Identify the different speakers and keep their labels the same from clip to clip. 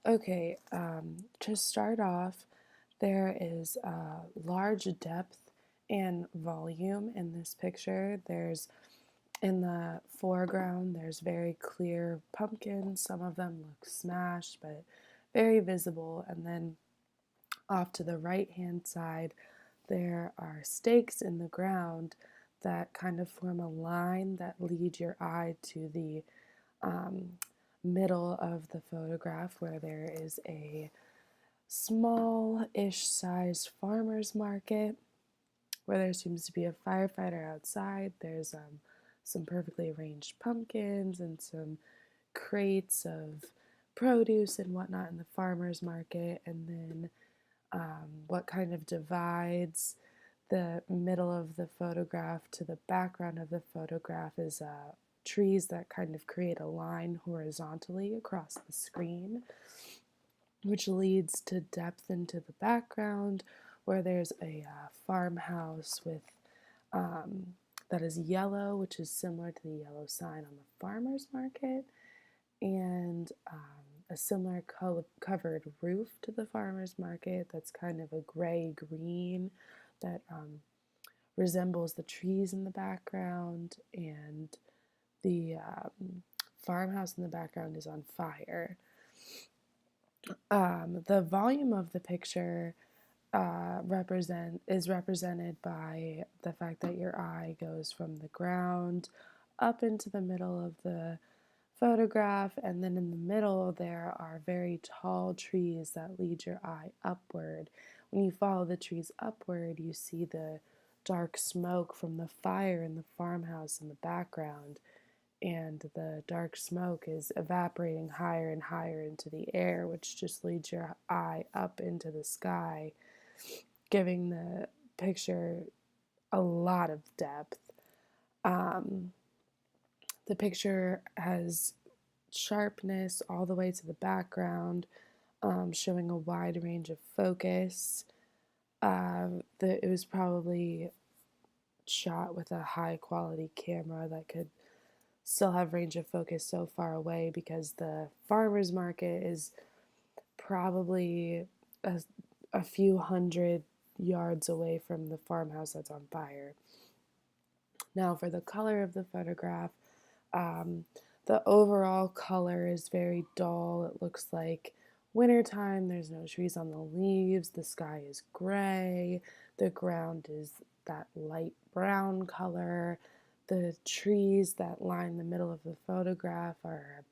Speaker 1: Okay, to start off, there is a large depth and volume in this picture. There's in the foreground, there's very clear pumpkins. Some of them look smashed, but very visible. And then off to the right hand side, there are stakes in the ground that kind of form a line that lead your eye to the um, middle of the photograph where there is a small-ish sized farmer's market where there seems to be a firefighter outside. There's some perfectly arranged pumpkins and some crates of produce and whatnot in the farmer's market. And then what kind of divides the middle of the photograph to the background of the photograph is trees that kind of create a line horizontally across the screen, which leads to depth into the background where there's a farmhouse with that is yellow, which is similar to the yellow sign on the farmer's market, and a similar covered roof to the farmer's market that's kind of a gray-green that resembles the trees in the background, and the farmhouse in the background is on fire. The volume of the picture is represented by the fact that your eye goes from the ground up into the middle of the photograph, and then in the middle there are very tall trees that lead your eye upward. When you follow the trees upward, you see the dark smoke from the fire in the farmhouse in the background, and the dark smoke is evaporating higher and higher into the air, which just leads your eye up into the sky, giving the picture a lot of depth. The picture has sharpness all the way to the background, showing a wide range of focus. It was probably shot with a high quality camera that could still have range of focus so far away, because the farmer's market is probably a few hundred yards away from the farmhouse that's on fire. Now, for the color of the photograph, the overall color is very dull. It looks like wintertime. There's no trees on the leaves. The sky is gray. The ground is that light brown color. The trees that line the middle of the photograph are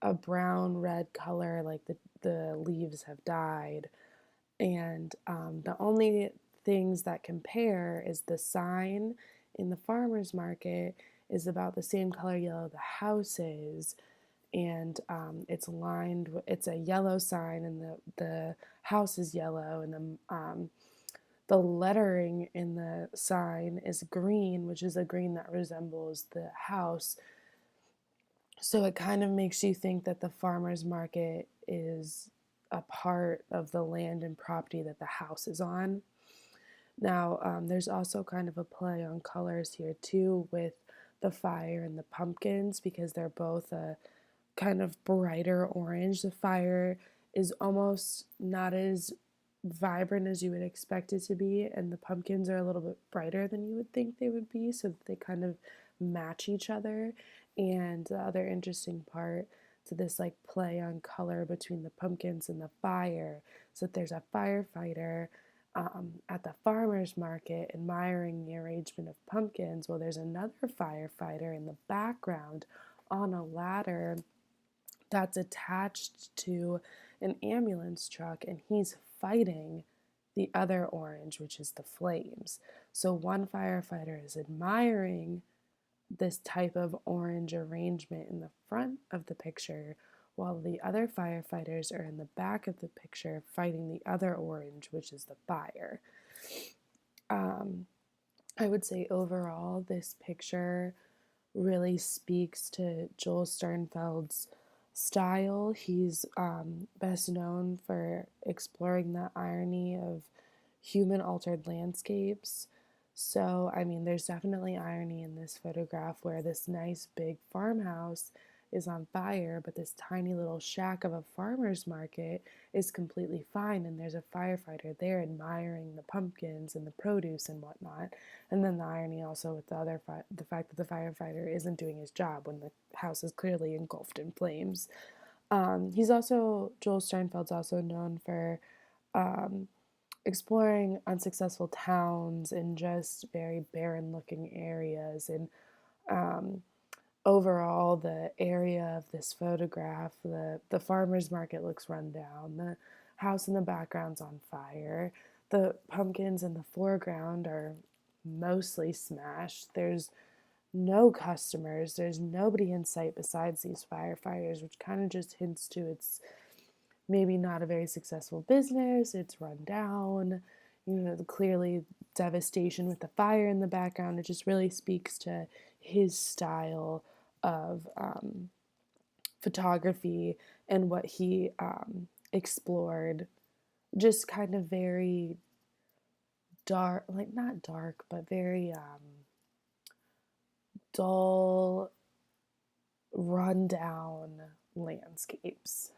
Speaker 1: a brown red color, like the leaves have died. And the only things that compare is the sign in the farmer's market is about the same color yellow the house is, and it's a yellow sign, and the house is yellow, and the lettering in the sign is green, which is a green that resembles the house. So it kind of makes you think that the farmer's market is a part of the land and property that the house is on. Now, there's also kind of a play on colors here too with the fire and the pumpkins, because they're both a kind of brighter orange. The fire is almost not as vibrant as you would expect it to be, and the pumpkins are a little bit brighter than you would think they would be, so that they kind of match each other. And the other interesting part to this like play on color between the pumpkins and the fire is that there's a firefighter at the farmer's market admiring the arrangement of pumpkins. Well, there's another firefighter in the background on a ladder that's attached to an ambulance truck, and he's fighting the other orange, which is the flames. So one firefighter is admiring this type of orange arrangement in the front of the picture, while the other firefighters are in the back of the picture fighting the other orange, which is the fire. I would say overall, this picture really speaks to Joel Sternfeld's style. He's best known for exploring the irony of human-altered landscapes. So, I mean, there's definitely irony in this photograph where this nice big farmhouse is on fire, but this tiny little shack of a farmer's market is completely fine, and there's a firefighter there admiring the pumpkins and the produce and whatnot. And then the irony also with the fact that the firefighter isn't doing his job when the house is clearly engulfed in flames. Joel Sternfeld's also known for um, exploring unsuccessful towns and just very barren looking areas. And um, overall, the area of this photograph, the farmer's market looks run down, the house in the background's on fire, the pumpkins in the foreground are mostly smashed. There's no customers, there's nobody in sight besides these firefighters, which kind of just hints to it's maybe not a very successful business, it's run down, clearly devastation with the fire in the background. It just really speaks to his style of photography and what he explored. Just kind of very dark, like not dark, but very dull, run down landscapes.